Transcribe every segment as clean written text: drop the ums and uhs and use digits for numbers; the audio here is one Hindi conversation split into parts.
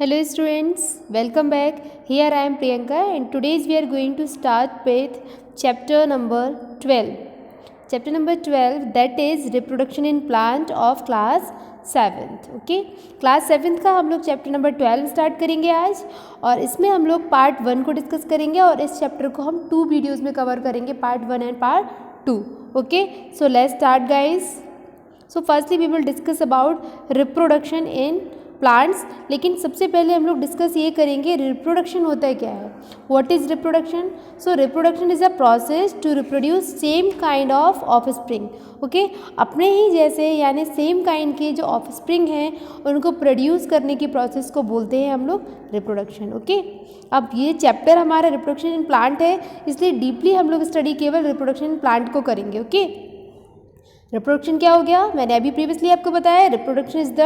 Hello students, welcome back. Here I am Priyanka and today we are going to start with chapter number 12. Chapter number 12 that is reproduction in plant of class 7th. Okay, class 7th का हम लोग चैप्टर नंबर 12 स्टार्ट करेंगे आज और इसमें हम लोग पार्ट 1 को डिस्कस करेंगे और इस चैप्टर को हम 2 वीडियोज़ में कवर करेंगे, part 1 and part 2. Okay, so let's start guys. So firstly we will discuss about reproduction in plants. लेकिन सबसे पहले हम लोग डिस्कस ये करेंगे रिप्रोडक्शन होता है क्या है. What is reproduction? So reproduction is a process to reproduce same kind of offspring. Okay, अपने ही जैसे यानी सेम काइंड के जो ऑफस्प्रिंग हैं उनको प्रोड्यूस करने की प्रोसेस को बोलते हैं हम लोग रिप्रोडक्शन. ओके, अब ये चैप्टर हमारा रिप्रोडक्शन इन प्लांट है इसलिए डीपली हम लोग स्टडी केवल रिप्रोडक्शन इन प्लांट को करेंगे. ओके, रिप्रोडक्शन क्या हो गया, मैंने अभी प्रीवियसली आपको बताया. रिप्रोडक्शन इज द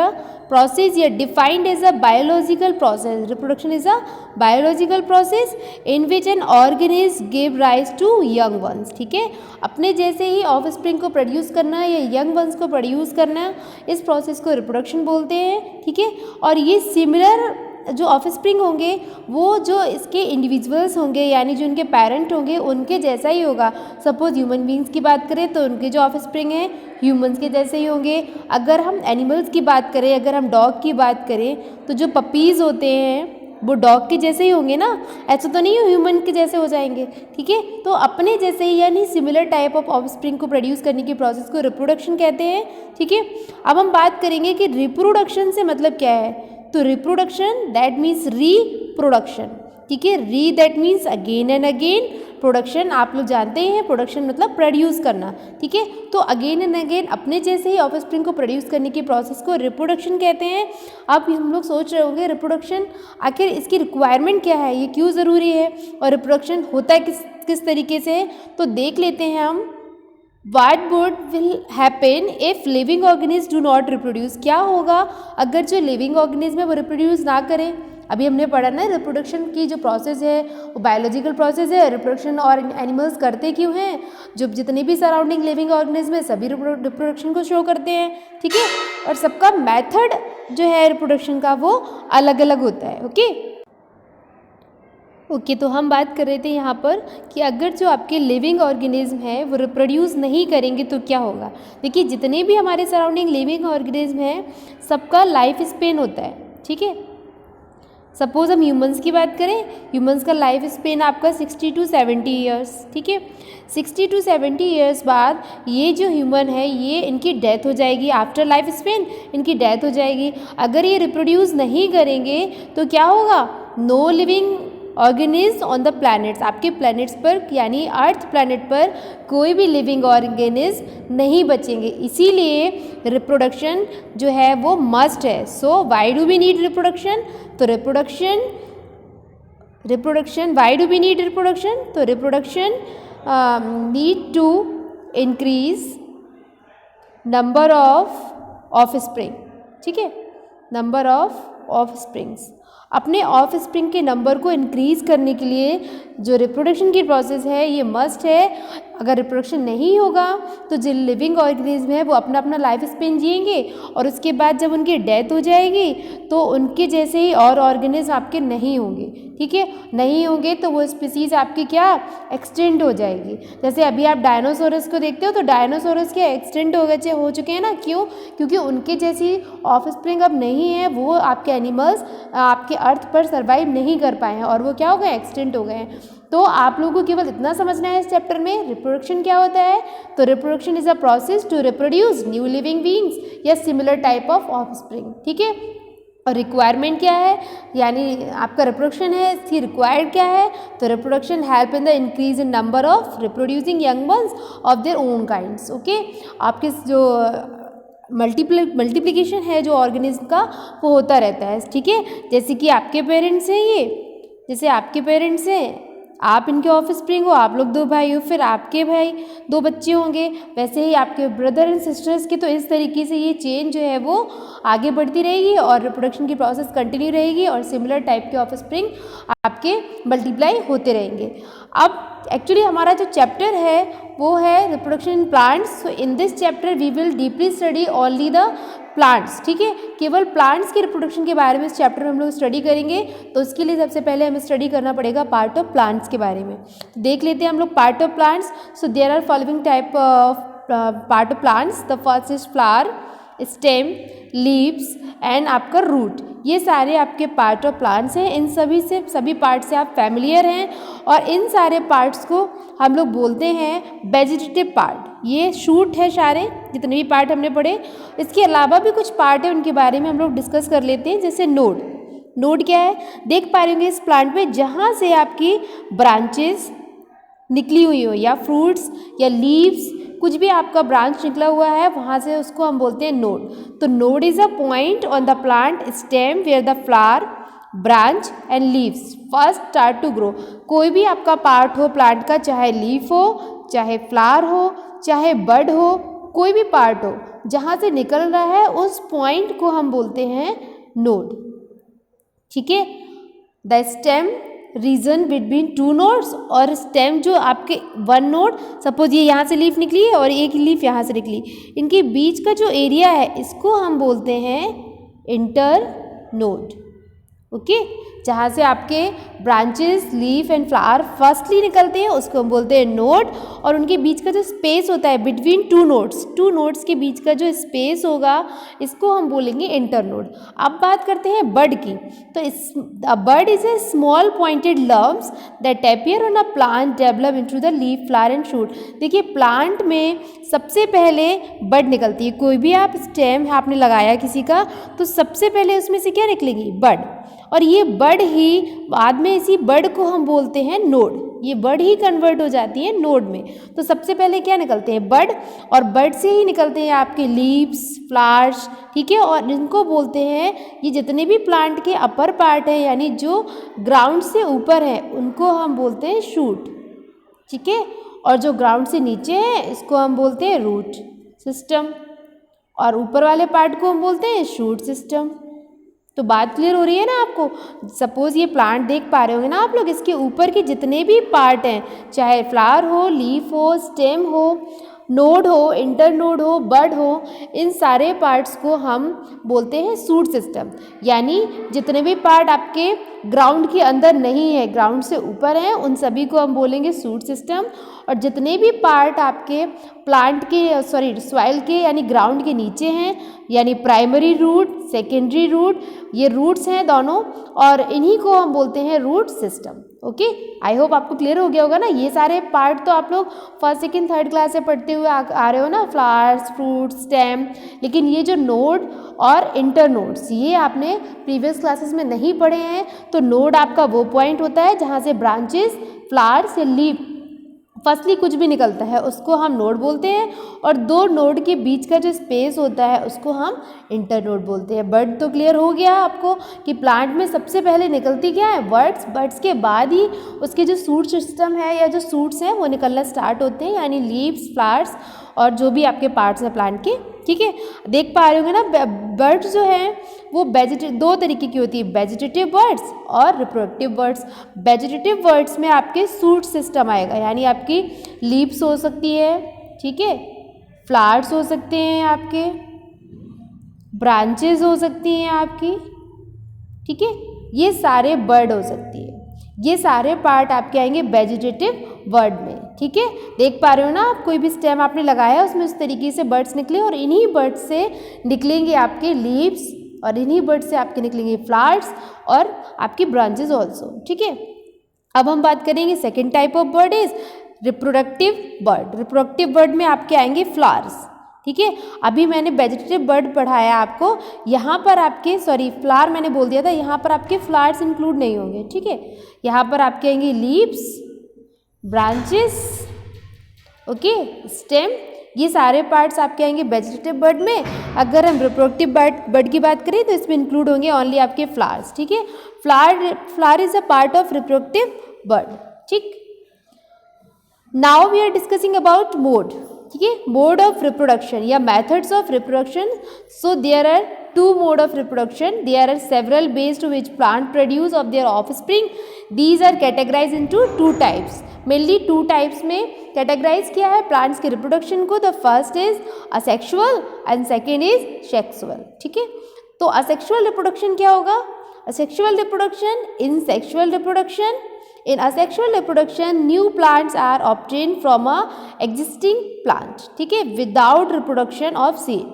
प्रोसेस या defined as a biological process. Reproduction is a biological process in which an organism give rise to young ones. ठीक है, अपने जैसे ही ऑफस्प्रिंग को प्रोड्यूस करना या यंग वंस को प्रोड्यूस करना, इस प्रोसेस को रिप्रोडक्शन बोलते हैं. ठीक है, और ये सिमिलर जो ऑफस्प्रिंग होंगे वो जो इसके इंडिविजुअल्स होंगे यानी जो उनके पेरेंट होंगे उनके जैसा ही होगा. सपोज ह्यूमन बींग्स की बात करें तो उनके जो ऑफस्प्रिंग हैं ह्यूमंस के जैसे ही होंगे. अगर हम एनिमल्स की बात करें, अगर हम डॉग की बात करें तो जो पपीज़ होते हैं वो डॉग के जैसे ही होंगे ना, ऐसा तो नहीं ह्यूमन के जैसे हो जाएंगे. ठीक है, तो अपने जैसे ही यानी सिमिलर टाइप ऑफ ऑफस्प्रिंग को प्रोड्यूस करने की प्रोसेस को रिप्रोडक्शन कहते हैं. ठीक है, अब हम बात करेंगे कि रिप्रोडक्शन से मतलब क्या है. तो रिप्रोडक्शन दैट मीन्स रीप्रोडक्शन. ठीक है, री that means again and again. Production आप लोग जानते हैं, प्रोडक्शन मतलब प्रोड्यूस करना. ठीक है, तो अगेन एंड अगेन अपने जैसे ही ऑफस्प्रिंग को प्रोड्यूस करने की प्रोसेस को रिप्रोडक्शन कहते हैं. अब हम लोग सोच रहे होंगे रिप्रोडक्शन आखिर इसकी रिक्वायरमेंट क्या है, ये क्यों ज़रूरी है और रिप्रोडक्शन होता है किस तरीके से. तो देख लेते हैं हम. What would will happen if living organisms do not reproduce? क्या होगा अगर जो लिविंग ऑर्गेनिज्म है वो रिप्रोड्यूस ना करें. अभी हमने पढ़ा ना रिप्रोडक्शन की जो प्रोसेस है वो बायोलॉजिकल प्रोसेस है. रिप्रोडक्शन और एनिमल्स करते क्यों हैं, जो जितने भी सराउंडिंग लिविंग ऑर्गेनिज्म है सभी रिप्रोडक्शन को शो करते हैं. ठीक है, और सबका मेथड जो है रिप्रोडक्शन का वो अलग अलग होता है. ओके, तो हम बात कर रहे थे यहाँ पर कि अगर जो आपके लिविंग ऑर्गेनिज्म है वो रिप्रोड्यूस नहीं करेंगे तो क्या होगा. देखिए, जितने भी हमारे सराउंडिंग लिविंग ऑर्गेनिज्म हैं सबका लाइफ स्पेन होता है. ठीक है, सपोज हम ह्यूमंस की बात करें, ह्यूमंस का लाइफ स्पेन आपका 60 to 70 ईयर्स. ठीक है, 60 to 70 ईयर्स बाद ये जो ह्यूमन है ये इनकी डेथ हो जाएगी. आफ्टर लाइफ स्पेन इनकी डेथ हो जाएगी. अगर ये रिप्रोड्यूस नहीं करेंगे तो क्या होगा, no living organism on the planets. आपके प्लैनेट्स पर यानी अर्थ प्लैनेट पर कोई भी लिविंग ऑर्गेनिज्म नहीं बचेंगे. इसीलिए रिप्रोडक्शन जो है वो मस्ट है. So why do we need reproduction. तो reproduction why do we need reproduction. तो reproduction need to increase number of offspring. ठीक है, नंबर ऑफ ऑफस्प्रिंग्स. अपने ऑफ स्प्रिंग के नंबर को इंक्रीज़ करने के लिए जो रिप्रोडक्शन की प्रोसेस है ये मस्ट है. अगर रिप्रोडक्शन नहीं होगा तो जो लिविंग ऑर्गेनिज्म है वो अपना अपना लाइफ स्पेन जिएंगे और उसके बाद जब उनकी डेथ हो जाएगी तो उनके जैसे ही और ऑर्गेनिज्म आपके नहीं होंगे. ठीक है, नहीं होंगे तो वो स्पीसीज़ आपकी क्या एक्सटेंड हो जाएगी. जैसे अभी आप डायनासोरस को देखते हो तो डायनासोरस के एक्सटेंड हो चुके हैं ना. क्यों, क्योंकि उनके जैसी ऑफ स्प्रिंग अब नहीं है. वो आपके एनिमल्स आपके अर्थ पर सर्वाइव नहीं कर पाए हैं और वो क्या हो गए, एक्सटेंट हो गए हैं. तो आप लोगों को केवल इतना समझना है इस चैप्टर में रिप्रोडक्शन क्या होता है. तो reproduction is a process to reproduce new living beings या सिमिलर टाइप ऑफ ऑफस्प्रिंग. ठीक है, और रिक्वायरमेंट क्या है यानी आपका रिप्रोडक्शन है इसकी रिक्वायर्ड क्या है. तो reproduction help in the increase in number of reproducing young ones of their own kinds. Okay, आपके जो मल्टीप्लिकेशन है जो ऑर्गेनिज्म का वो होता रहता है. ठीक है, जैसे कि आपके पेरेंट्स हैं ये, जैसे आपके पेरेंट्स हैं आप इनके ऑफस्प्रिंग हो, आप लोग 2 भाई हो, फिर आपके भाई 2 बच्चे होंगे, वैसे ही आपके ब्रदर एंड सिस्टर्स के. तो इस तरीके से ये चेन जो है वो आगे बढ़ती रहेगी और रिप्रोडक्शन की प्रोसेस कंटिन्यू रहेगी और सिमिलर टाइप के ऑफस्प्रिंग आपके मल्टीप्लाई होते रहेंगे. अब एक्चुअली हमारा जो चैप्टर है वो है reproduction in plants. So in this chapter we will deeply study only the plants, ठीक है, केवल प्लांट्स के रिप्रोडक्शन के बारे में इस चैप्टर में हम लोग स्टडी करेंगे। तो उसके लिए सबसे पहले हमें स्टडी करना पड़ेगा पार्ट ऑफ प्लांट्स के बारे में। देख लेते हैं हम लोग part of plants. So there are following type of part of plants. The first is flower, stem, leaves and आपका रूट। ये सारे आपके पार्ट ऑफ प्लांट्स हैं। इन सभी पार्ट से आप फैमिलियर हैं और इन सारे पार्ट्स को हम लोग बोलते हैं वेजिटेटिव पार्ट। ये शूट है सारे जितने भी पार्ट हमने पढ़े। इसके अलावा भी कुछ पार्ट है, उनके बारे में हम लोग डिस्कस कर लेते हैं। जैसे नोड। नोड क्या है, देख पा रहे होंगे इस प्लांट में जहाँ से आपकी ब्रांचेस निकली हुई हो या फ्रूट्स या लीव्स, कुछ भी आपका ब्रांच निकला हुआ है वहाँ से उसको हम बोलते हैं नोड। तो node is a point on the plant stem where the flower, branch and leaves first start to grow. कोई भी आपका पार्ट हो प्लांट का, चाहे लीफ हो, चाहे फ्लावर हो, चाहे बड हो, कोई भी पार्ट हो जहाँ से निकल रहा है उस पॉइंट को हम बोलते हैं नोड, ठीक है। The stem region between two nodes, और स्टेम जो आपके वन नोड, सपोज ये यहाँ से लीफ निकली है और एक लीफ यहाँ से निकली, इनके बीच का जो एरिया है इसको हम बोलते हैं इंटर नोड, ओके। जहाँ से आपके branches, leaf and flower firstly निकलते हैं उसको हम बोलते हैं नोड, और उनके बीच का जो स्पेस होता है बिटवीन टू नोड्स के बीच का जो स्पेस होगा इसको हम बोलेंगे इंटर नोड। अब बात करते हैं बड की। तो इस bud is a small pointed lumps that appear on a plant develop into the leaf, flower and shoot. देखिए प्लांट में सबसे पहले बड निकलती है। कोई भी आप स्टेम आपने लगाया किसी का, तो सबसे पहले उसमें से क्या निकलेगी, बड। और ये बड ही बाद में इसी बड को हम बोलते हैं नोड। ये बड ही कन्वर्ट हो जाती है नोड में। तो सबसे पहले क्या निकलते हैं, बड, और बड से ही निकलते हैं आपके लीव्स, फ्लावर्स, ठीक है। और इनको बोलते हैं, ये जितने भी प्लांट के अपर पार्ट है यानी जो ग्राउंड से ऊपर है उनको हम बोलते हैं शूट, ठीक है। और जो ग्राउंड से नीचे है इसको हम बोलते हैं रूट सिस्टम, और ऊपर वाले पार्ट को हम बोलते हैं शूट सिस्टम। तो बात क्लियर हो रही है ना आपको। सपोज ये प्लांट देख पा रहे होंगे ना आप लोग, इसके ऊपर के जितने भी पार्ट हैं, चाहे फ्लावर हो, लीफ हो, स्टेम हो, नोड हो, इंटर नोड हो, बड हो, इन सारे पार्ट्स को हम बोलते हैं शूट सिस्टम। यानी जितने भी पार्ट आपके ग्राउंड के अंदर नहीं है, ग्राउंड से ऊपर हैं, उन सभी को हम बोलेंगे शूट सिस्टम। और जितने भी पार्ट आपके प्लांट के सॉइल के यानी ग्राउंड के नीचे हैं, यानी प्राइमरी रूट, सेकेंडरी रूट, ये रूट्स हैं दोनों, और इन्हीं को हम बोलते हैं root system, okay. I hope आपको क्लियर हो गया होगा ना। ये सारे पार्ट तो आप लोग फर्स्ट, सेकेंड, थर्ड क्लास से पढ़ते हुए आ रहे हो ना, फ्लावर्स, फ्रूट, स्टेम। लेकिन ये जो नोड और इंटर नोड्स, ये आपने प्रीवियस क्लासेस में नहीं पढ़े हैं। तो नोड आपका वो पॉइंट होता है जहाँ से ब्रांचेस, फ्लावर्स या लीफ फर्स्टली कुछ भी निकलता है, उसको हम नोड बोलते हैं। और दो नोड के बीच का जो स्पेस होता है उसको हम इंटर नोड बोलते हैं। बड तो क्लियर हो गया आपको कि प्लांट में सबसे पहले निकलती क्या है, बड्स। बड्स के बाद ही उसके जो शूट सिस्टम है या जो शूट्स हैं वो निकलना स्टार्ट होते हैं, यानी लीव्स, फ्लावर्स और जो भी आपके पार्ट्स हैं प्लांट के, ठीक है। देख पा रहे होंगे ना, बर्ड्स जो हैं वो दो तरीके की होती है, वेजिटेटिव बर्ड्स और रिप्रोडक्टिव बर्ड्स। वेजिटेटिव बर्ड्स में आपके शूट सिस्टम आएगा, यानी आपकी लीव्स हो सकती है, ठीक है, फ्लावर्स हो सकते हैं आपके, ब्रांचेस हो सकती हैं आपकी, ठीक है, ये सारे बर्ड हो सकती है। ये सारे पार्ट आपके आएंगे वेजिटेटिव बर्ड में, ठीक है। देख पा रहे हो ना आप, कोई भी स्टेम आपने लगाया उसमें उस तरीके से बर्ड्स निकले, और इन्हीं बर्ड्स से निकलेंगे आपके लीव्स, और इन्हीं बर्ड्स से आपके निकलेंगे फ्लावर्स और आपकी ब्रांचेस ऑल्सो, ठीक है। अब हम बात करेंगे second type of bird is reproductive bird. Reproductive bird में आपके आएंगे फ्लावर्स, ठीक है। अभी मैंने वेजिटेटिव बर्ड पढ़ाया आपको, यहाँ पर आपके फ्लावर मैंने बोल दिया था, यहाँ पर आपके फ्लावर्स इंक्लूड नहीं होंगे, ठीक है। यहाँ पर आपके आएंगे लीव्स, ब्रांचेस, ओके, स्टेम, ये सारे पार्ट्स आपके आएंगे वेजिटेटिव बर्ड में। अगर हम रिप्रोडक्टिव बर्ड की बात करें तो इसमें इंक्लूड होंगे ओनली आपके फ्लावर्स, ठीक है। Flower is a part of reproductive part, ठीक। Now we are discussing about mode. ठीक है, मोड ऑफ रिप्रोडक्शन या methods of reproduction. So there are two mode of reproduction. There are several ways to which plant produce of their offspring. These are categorized into two types. Mainly two types में categorize किया है plants के reproduction को. The first is asexual and second is sexual. ठीक है, तो asexual reproduction क्या होगा? Asexual reproduction, insexual reproduction. In asexual reproduction, new plants are obtained from a existing plant. ठीक है, without reproduction of seed.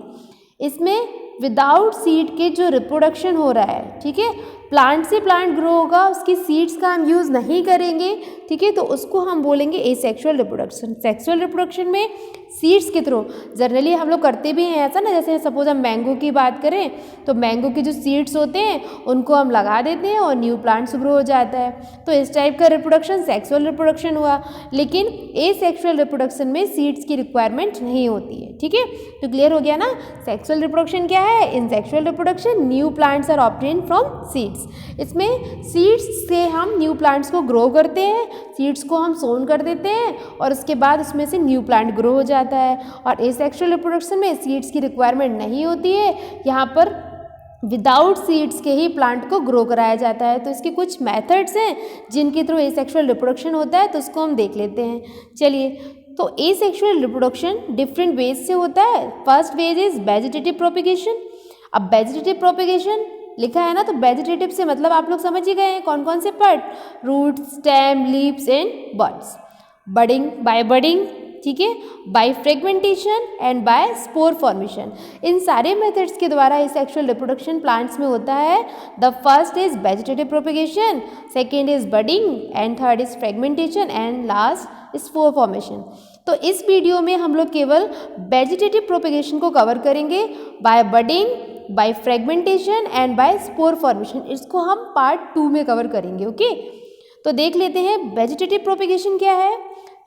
इसमें विदाउट सीड के जो रिप्रोडक्शन हो रहा है, ठीक है, प्लांट से प्लांट ग्रो होगा, उसकी सीड्स का हम यूज़ नहीं करेंगे, ठीक है, तो उसको हम बोलेंगे एसेक्सुअल रिप्रोडक्शन. सेक्सुअल रिप्रोडक्शन में सीड्स के थ्रू जनरली हम लोग करते भी हैं ऐसा ना, जैसे सपोज हम मैंगो की बात करें तो मैंगो के जो सीड्स होते हैं उनको हम लगा देते हैं और न्यू प्लांट्स ग्रो हो जाता है. तो इस टाइप का रिप्रोडक्शन सेक्सुअल रिप्रोडक्शन हुआ. लेकिन एसेक्सुअल रिप्रोडक्शन में सीड्स की रिक्वायरमेंट नहीं होती है. ठीक है, तो क्लियर हो गया ना. सेक्सुअल रिप्रोडक्शन क्या है? In sexual reproduction new plants are obtained from seeds. इसमें सीड्स से हम न्यू प्लांट्स को ग्रो करते हैं, सीड्स को हम सोन कर देते हैं और उसके बाद उसमें से न्यू प्लांट ग्रो हो जाता है. और एसेक्सुअल रिप्रोडक्शन में सीड्स की रिक्वायरमेंट नहीं होती है, यहाँ पर विदाउट सीड्स के ही प्लांट को ग्रो कराया जाता है. तो इसके कुछ मेथड्स हैं जिनके थ्रू एसेक्सुअल रिप्रोडक्शन होता है, तो उसको हम देख लेते हैं. चलिए, तो एसेक्सुअल रिप्रोडक्शन डिफरेंट वेज से होता है. First ways is vegetative propagation. अब वेजिटेटिव प्रोपिगेशन लिखा है ना, तो वेजिटेटिव से मतलब आप लोग समझ ही गए हैं कौन कौन से part, root, stem, leaves and buds. Budding, by budding, ठीक है, by fragmentation and by spore formation. इन सारे मेथड्स के द्वारा एसेक्सुअल रिप्रोडक्शन प्लांट्स में होता है. The first is vegetative propagation, second is budding and third is fragmentation and last spore formation. तो इस वीडियो में हम लोग केवल वेजिटेटिव प्रोपिगेशन को कवर करेंगे, by budding, by fragmentation and by spore formation. इसको हम पार्ट 2 में कवर करेंगे. ओके, तो देख लेते हैं वेजिटेटिव प्रोपिगेशन क्या है.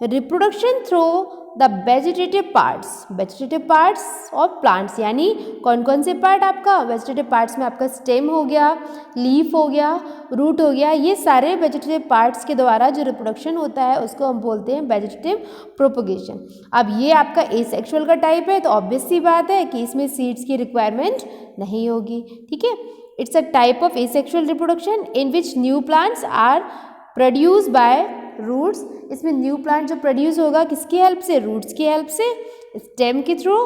Reproduction through the vegetative parts of plants. यानी कौन कौन से पार्ट आपका वेजिटेटिव पार्ट्स में आपका स्टेम हो गया, लीफ हो गया, रूट हो गया, ये सारे वेजिटेटिव पार्ट्स के द्वारा जो रिप्रोडक्शन होता है उसको हम बोलते हैं वेजिटेटिव प्रोपगेशन. अब ये आपका एसेक्सुअल का टाइप है, तो ऑब्वियस सी बात है कि इसमें सीड्स की रिक्वायरमेंट नहीं होगी. ठीक है, it's a type of asexual reproduction in which new plants are produce by roots. इसमें न्यू प्लांट जो प्रोड्यूस होगा किसकी हेल्प से? रूट्स की हेल्प से, स्टेम के थ्रू,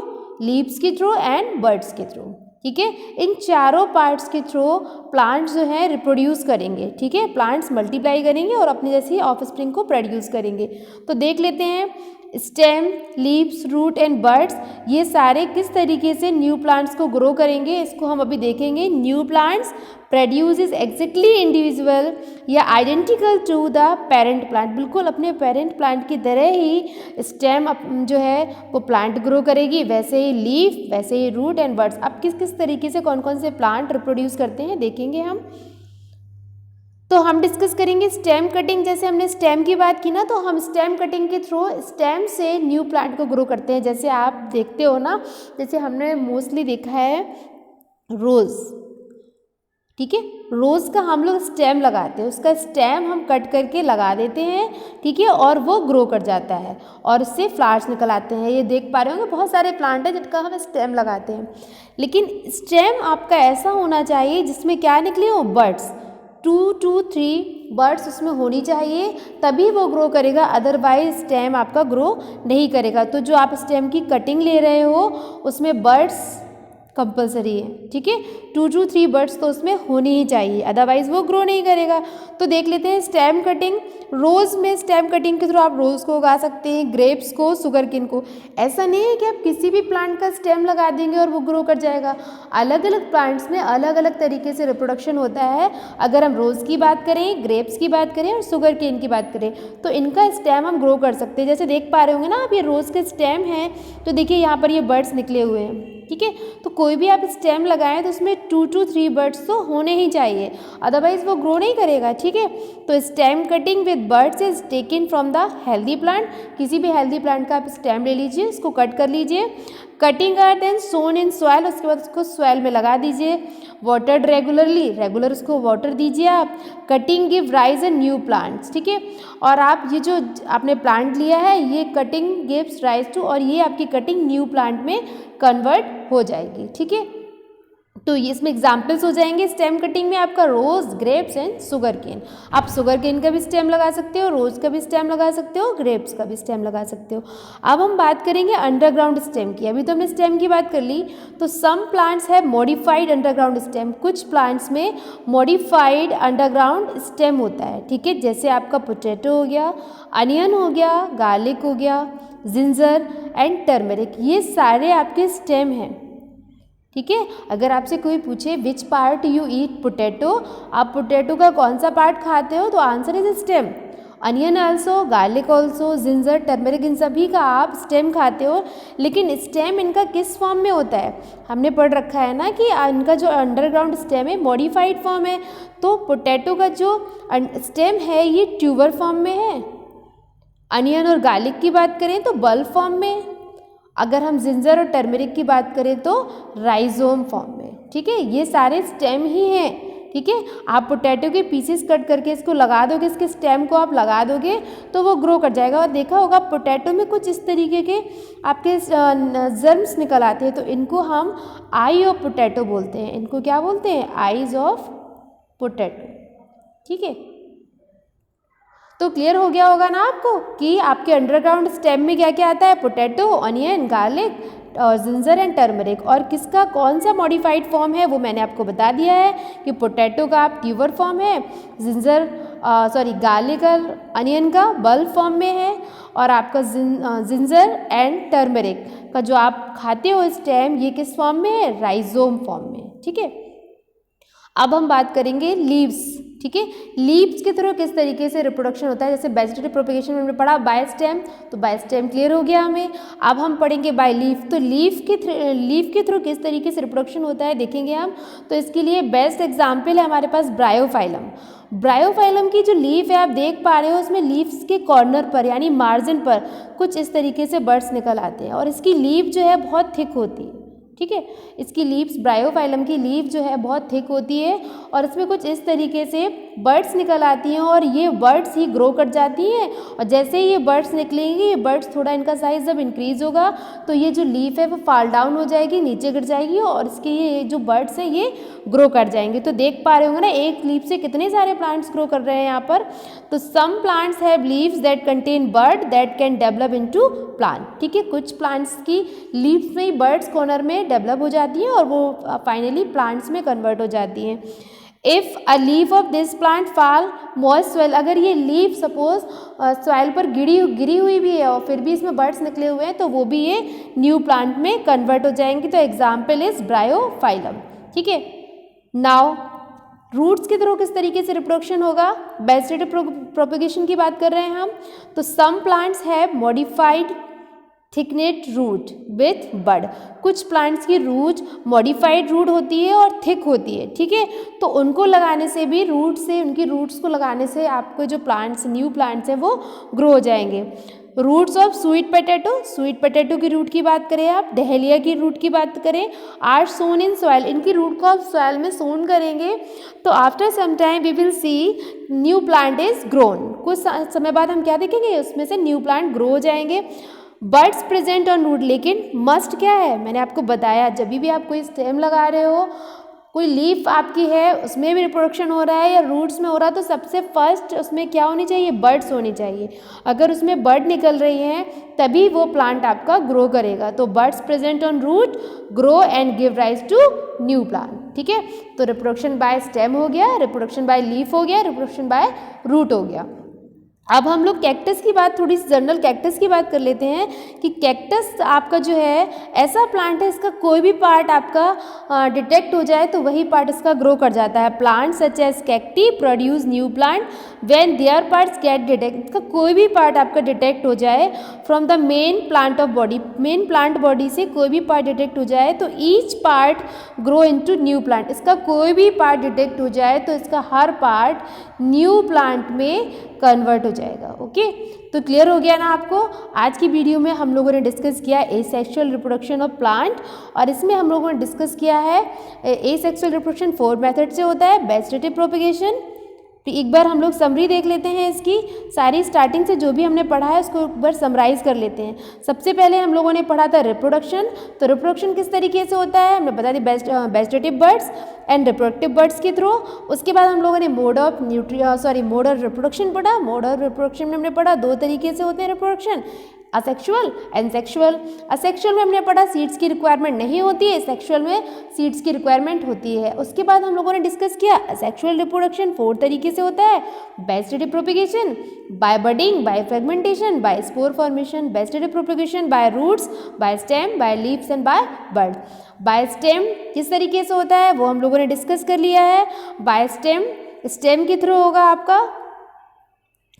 लीव्स के थ्रू एंड बर्ड्स के थ्रू. ठीक है, इन चारों पार्ट्स के थ्रू प्लांट्स जो है रिप्रोड्यूस करेंगे. ठीक है, प्लांट्स मल्टीप्लाई करेंगे और अपनी जैसी ऑफस्प्रिंग को प्रोड्यूस करेंगे. तो देख लेते हैं stem, leaves, root and buds ये सारे किस तरीके से न्यू प्लांट्स को ग्रो करेंगे, इसको हम अभी देखेंगे. New plants produces exactly individual या identical to the parent plant. बिल्कुल अपने पेरेंट प्लांट की तरह ही स्टेम जो है वो प्लांट ग्रो करेगी, वैसे ही लीफ, वैसे ही रूट एंड बर्ड्स. अब किस किस तरीके से कौन कौन से प्लांट रिप्रोड्यूस करते हैं देखेंगे हम. तो हम डिस्कस करेंगे स्टेम कटिंग. जैसे हमने स्टेम की बात की ना, तो हम स्टेम कटिंग के थ्रू स्टेम से न्यू प्लांट को ग्रो करते हैं. जैसे आप देखते हो ना, जैसे हमने मोस्टली देखा है रोज़. ठीक है, रोज़ का हम लोग स्टेम लगाते हैं, उसका स्टेम हम कट करके लगा देते हैं. ठीक है, और वो ग्रो कर जाता है और उससे फ्लावर्स निकल आते हैं. ये देख पा रहे होंगे बहुत सारे प्लांट हैं जिनका हम स्टेम लगाते हैं. लेकिन स्टेम आपका ऐसा होना चाहिए जिसमें क्या निकले हो? बर्ड्स. 2 to 3 बर्ड्स उसमें होनी चाहिए, तभी वो ग्रो करेगा, अदरवाइज स्टेम आपका ग्रो नहीं करेगा. तो जो आप स्टेम की कटिंग ले रहे हो उसमें बर्ड्स कंपलसरी है. ठीक है, 2 to 3 बर्ड्स तो उसमें होनी ही चाहिए, अदरवाइज वो ग्रो नहीं करेगा. तो देख लेते हैं स्टेम कटिंग. रोज़ में स्टेम कटिंग के थ्रू आप रोज़ को उगा सकते हैं, ग्रेप्स को, शुगर केन को. ऐसा नहीं है कि आप किसी भी प्लांट का स्टेम लगा देंगे और वो ग्रो कर जाएगा. अलग अलग प्लांट्स में अलग अलग तरीके से रिप्रोडक्शन होता है. अगर हम रोज़ की बात करें, ग्रेप्स की बात करें और शुगर केन की बात करें तो इनका स्टेम हम ग्रो कर सकते हैं. जैसे देख पा रहे होंगे ना आप, ये रोज़ के स्टेम हैं, तो देखिए यहाँ पर ये बर्ड्स निकले हुए हैं. ठीक है। तो कोई भी आप स्टेम लगाएं तो उसमें 2 to 3 बर्ड्स तो होने ही चाहिए, अदरवाइज वो ग्रो नहीं करेगा, ठीक है। तो stem cutting with birds is taken from the healthy plant, किसी भी हेल्दी प्लांट का आप स्टेम ले लीजिए, उसको कट कर लीजिए, cutting are then sown in soil, उसके बाद उसको सॉइल में लगा दीजिए, वाटर्ड रेगुलरली, रेगुलर उसको वाटर दीजिए आप, cutting give rise a new plants, ठीक है। और आप ये जो आपने प्लांट लिया है ये कटिंग गिव्स राइज टू, और ये आपकी कटिंग न्यू प्लांट में कन्वर्ट हो जाएगी, ठीक है। तो ये इसमें एग्जाम्पल्स हो जाएंगे स्टेम कटिंग में आपका रोज़, ग्रेप्स एंड शुगर केन। आप शुगर केन का भी स्टेम लगा सकते हो, रोज़ का भी स्टेम लगा सकते हो, ग्रेप्स का भी स्टेम लगा सकते हो। अब हम बात करेंगे अंडरग्राउंड स्टेम की। अभी तो हमने स्टेम की बात कर ली, तो सम प्लांट्स है मॉडिफाइड अंडरग्राउंड स्टेम, कुछ प्लांट्स में मॉडिफाइड अंडरग्राउंड स्टेम होता है, ठीक है। जैसे आपका पोटैटो हो गया, अनियन हो गया, गार्लिक हो गया, जिंजर एंड टर्मरिक, ये सारे आपके स्टेम हैं, ठीक है। अगर आपसे कोई पूछे which part you eat potato, आप पोटैटो का कौन सा पार्ट खाते हो, तो answer is stem. Onion also, garlic also, ginger, turmeric, इन सभी का आप स्टेम खाते हो, लेकिन स्टेम इनका किस फॉर्म में होता है, हमने पढ़ रखा है ना कि इनका जो अंडरग्राउंड स्टेम है मॉडिफाइड फॉर्म है। तो पोटैटो का जो स्टेम है ये ट्यूबर फॉर्म में है। अनियन और गार्लिक की बात करें तो बल्ब फॉर्म में, अगर हम जिंजर और टर्मरिक की बात करें तो राइजोम फॉर्म में, ठीक है। ये सारे स्टेम ही हैं, ठीक है। आप पोटैटो के पीसेस कट करके इसको लगा दोगे, इसके स्टेम को आप लगा दोगे तो वो ग्रो कर जाएगा। और देखा होगा पोटैटो में कुछ इस तरीके के आपके जर्म्स निकल आते हैं, तो इनको हम आई ऑफ पोटैटो बोलते हैं। इनको क्या बोलते हैं, आईज ऑफ पोटैटो, ठीक है। तो क्लियर हो गया होगा ना आपको कि आपके अंडरग्राउंड स्टेम में क्या क्या आता है, potato, onion, garlic, ginger and turmeric, और किसका कौन सा मॉडिफाइड फॉर्म है वो मैंने आपको बता दिया है कि पोटैटो का आप ट्यूबर फॉर्म है, गार्लिक और अनियन का बल्ब फॉर्म में है, और आपका जिंजर एंड टर्मरिक का जो आप खाते हो स्टेम ये किस फॉर्म में है, राइजोम फॉर्म में, ठीक है। अब हम बात करेंगे लीव्स, ठीक है। लीव्स के थ्रू किस तरीके से रिप्रोडक्शन होता है, जैसे वेजिटेटिव प्रोपेगेशन में हमने पढ़ा बाय स्टेम, तो बाय स्टेम क्लियर हो गया हमें। अब हम पढ़ेंगे बाय लीफ, तो लीफ के थ्रू किस तरीके से रिप्रोडक्शन होता है देखेंगे हम। तो इसके लिए बेस्ट एग्जाम्पल है हमारे पास ब्रायोफाइलम। ब्रायोफाइलम की जो लीफ है आप देख पा रहे हो, उसमें लीव्स के कॉर्नर पर यानी मार्जिन पर कुछ इस तरीके से बर्ड्स निकल आते हैं, और इसकी लीफ जो है बहुत थिक होती है, ठीक है। इसकी लीव्स, ब्रायोफाइलम की लीफ जो है बहुत थिक होती है, और इसमें कुछ इस तरीके से बर्ड्स निकल आती हैं, और ये बर्ड्स ही ग्रो कर जाती हैं। और जैसे ही ये बर्ड्स निकलेंगी, ये बर्ड्स थोड़ा इनका साइज जब इंक्रीज होगा तो ये जो लीफ है वो फॉल डाउन हो जाएगी, नीचे गिर जाएगी, और इसके ये जो बर्ड्स हैं ये ग्रो कर जाएंगे। तो देख पा रहे होंगे ना एक लीफ से कितने सारे प्लांट्स ग्रो कर रहे हैं यहाँ पर। तो some plants have leaves that contain bud that can develop into plant, ठीक है। कुछ प्लांट्स की लीव्स में ही बर्ड्स कॉर्नर में डेवलप हो जाती हैं और वो फाइनली प्लांट्स में कन्वर्ट हो जाती हैं। If a leaf of this plant fall moist soil, अगर ये लीफ सपोज सॉइल पर गिरी हुई भी है और फिर भी इसमें बर्ड्स निकले हुए हैं, तो वो भी ये न्यू प्लांट में कन्वर्ट हो जाएंगे। तो एग्जाम्पल इज ब्रायोफाइलम, ठीक है। नाउ रूट्स के थ्रू किस तरीके से रिप्रोडक्शन होगा, वेजिटेटिव प्रोपेगेशन की बात कर रहे हैं हम। तो some plants have modified thickened root with bud, कुछ प्लांट्स की रूट मॉडिफाइड रूट होती है और थिक होती है, ठीक है। तो उनको लगाने से भी उनकी रूट्स को लगाने से आपको जो प्लांट्स, न्यू प्लांट्स हैं वो ग्रो हो जाएंगे। रूट्स ऑफ स्वीट पोटैटो की रूट की बात करें, आप डहेलिया की रूट की बात करें, आर सोन इन सॉइल, इनकी रूट को आप सॉइल में सोन करेंगे तो after some time we will see new plant is grown. कुछ समय बाद हम क्या देखेंगे, उसमें से न्यू प्लांट ग्रो हो जाएंगे। बर्ड्स प्रेजेंट ऑन रूट, लेकिन मस्ट क्या है, मैंने आपको बताया जब भी आप कोई स्टेम लगा रहे हो, कोई लीफ आपकी है उसमें भी रिप्रोडक्शन हो रहा है या रूट्स में हो रहा है, तो सबसे फर्स्ट उसमें क्या होनी चाहिए, बर्ड्स होनी चाहिए। अगर उसमें बर्ड निकल रही हैं तभी वो प्लांट आपका ग्रो करेगा। तो buds present on root grow and give rise to new plant, ठीक है। तो रिप्रोडक्शन बाय स्टेम हो गया, रिप्रोडक्शन बाय लीफ हो गया, रिप्रोडक्शन बाय रूट हो गया। अब हम लोग कैक्टस की बात, थोड़ी सी जनरल कैक्टस की बात कर लेते हैं कि कैक्टस आपका जो है ऐसा प्लांट है, इसका कोई भी पार्ट आपका डिटेक्ट हो जाए तो वही पार्ट इसका ग्रो कर जाता है। Plant such as cacti produce new plant when their parts get detect. इसका कोई भी पार्ट आपका डिटेक्ट हो जाए from the main plant of body, main plant body से कोई भी पार्ट डिटेक्ट हो जाए तो each part grow into new plant. इसका कोई भी पार्ट डिटेक्ट हो जाए तो इसका हर पार्ट न्यू प्लांट में कन्वर्ट हो जाएगा। ओके, तो क्लियर हो गया ना आपको। आज की वीडियो में हम लोगों ने डिस्कस किया एसेक्सुअल रिप्रोडक्शन ऑफ प्लांट, और इसमें हम लोगों ने डिस्कस किया है एसेक्सुअल रिप्रोडक्शन 4 मेथड से होता है। वेजिटेटिव प्रोपेगेशन, एक बार हम लोग समरी देख लेते हैं इसकी, सारी स्टार्टिंग से जो भी हमने पढ़ा है उसको एक बार समराइज कर लेते हैं। सबसे पहले हम लोगों ने पढ़ा था रिप्रोडक्शन। तो रिप्रोडक्शन किस तरीके से होता है हमने बता दी, vegetative parts and reproductive parts के थ्रू। उसके बाद हम लोगों ने मोड ऑफ रिप्रोडक्शन पढ़ा। मोड ऑफ रिप्रोडक्शन में हमने पढ़ा 2 तरीके से होते हैं reproduction, asexual and sexual. Asexual में हमने पढ़ा सीड्स की रिक्वायरमेंट नहीं होती है, सेक्सुअल में सीड्स की रिक्वायरमेंट होती है। उसके बाद हम लोगों ने डिस्कस किया असेक्सुअल रिप्रोडक्शन 4 तरीके से होता है। Vegetative propagation by budding, by fragmentation, by spore formation. Vegetative propagation by roots, by stem, by leaves and by bud. By stem किस तरीके से होता है वो हम लोगों ने डिस्कस कर लिया है। बाय स्टेम, स्टेम के थ्रू होगा आपका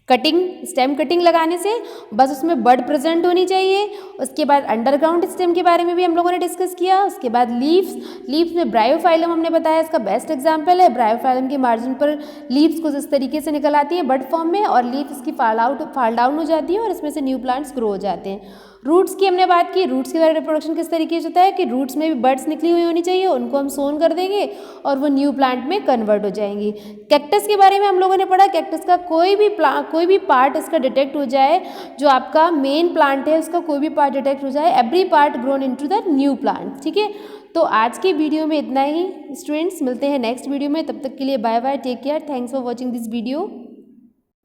कटिंग, स्टेम कटिंग लगाने से, बस उसमें बड प्रेजेंट होनी चाहिए। उसके बाद अंडरग्राउंड स्टेम के बारे में भी हम लोगों ने डिस्कस किया। उसके बाद लीव्स, लीव्स में ब्रायोफाइलम हमने बताया इसका बेस्ट एग्जांपल है। ब्रायोफाइलम के मार्जिन पर लीव्स कुछ इस तरीके से निकल आती है बड फॉर्म में, और लीव्स इसकी फॉल डाउन हो जाती है और इसमें से न्यू प्लांट्स ग्रो हो जाते हैं। रूट्स की हमने बात की, रूट्स के द्वारा रिप्रोडक्शन किस तरीके से होता है कि रूट्स में भी बर्ड्स निकली हुई होनी चाहिए, उनको हम सोन कर देंगे और वो न्यू प्लांट में कन्वर्ट हो जाएंगी। कैक्टस के बारे में हम लोगों ने पढ़ा, कैक्टस का कोई भी पार्ट इसका डिटेक्ट हो जाए, जो आपका मेन प्लांट है उसका कोई भी पार्ट डिटेक्ट हो जाए, every part grown into the new plant. ठीक है, तो आज की वीडियो में इतना ही स्टूडेंट्स, मिलते हैं नेक्स्ट वीडियो में। तब तक के लिए bye bye, take care, thanks for watching this video.